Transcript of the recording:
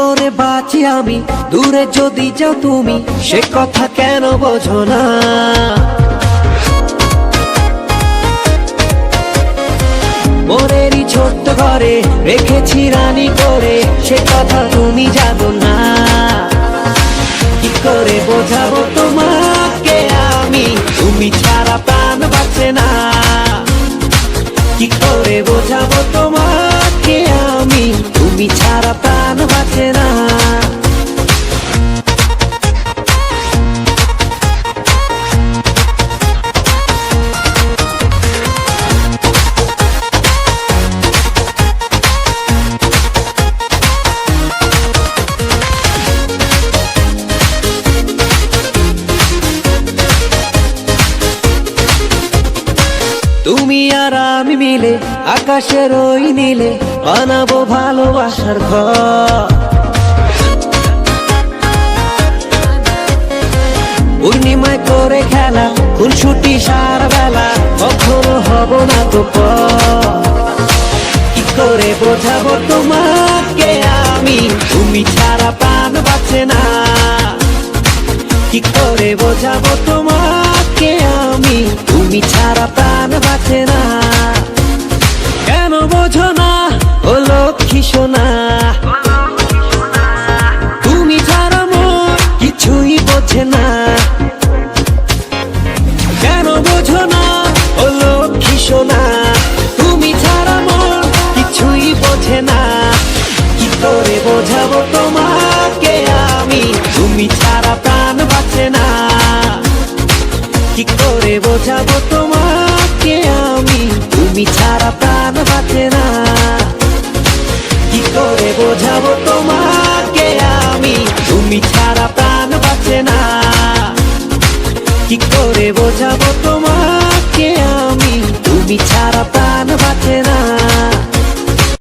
করে বাঁচি আমি দূরে যদি যাও তুমি, সে কথা কেন বোঝো না? মোরেরই ছোট্ট ঘরে রেখেছি রানী করে, সে কথা তুমি জানো না। কি করে বোঝাবো তোমাকে আমি, তুমি ছাড়া প্রাণ বাঁচে না। কি করে বোঝাবো তোমাকে আমি, তুমি ছাড়া প্রাণ বাঁচে না। তুমি আর আমি মিলে আকাশের ওই নীলে বানাবো ভালোবাসার ঘর। পূর্ণিমায় করে খেলা খুনসুটি সারা বেলা, কখনো হব না তো পর। কি করে বোঝাবো তোমাকে আমি, তুমি ছাড়া প্রাণ বাঁচে না। কি করে বোঝাবো তোমাকে আমি, তুমি ছাড়া প্রাণ বাঁচে না। কেন বোঝো না ও লক্ষ্মী সোনা, তুমি ছাড়া মোর কিছুই বোঝে না। কেন বোঝো না ও লক্ষ্মী সোনা, তুমি ছাড়া মোর কিছুই বোঝে না। কি করে বোঝাবো তোমাকে আমি, তুমি ছাড়া প্রাণ বাঁচে না। কি করে বোঝাবো তোমাকে আমি, তুমি ছাড়া প্রাণ বাঁচে না। কি করে বোঝাবো তোমাকে আমি, তুমি ছাড়া প্রাণ বাঁচে না। কি করে বোঝাবো তোমাকে আমি, তুমি ছাড়া প্রাণ বাঁচে না।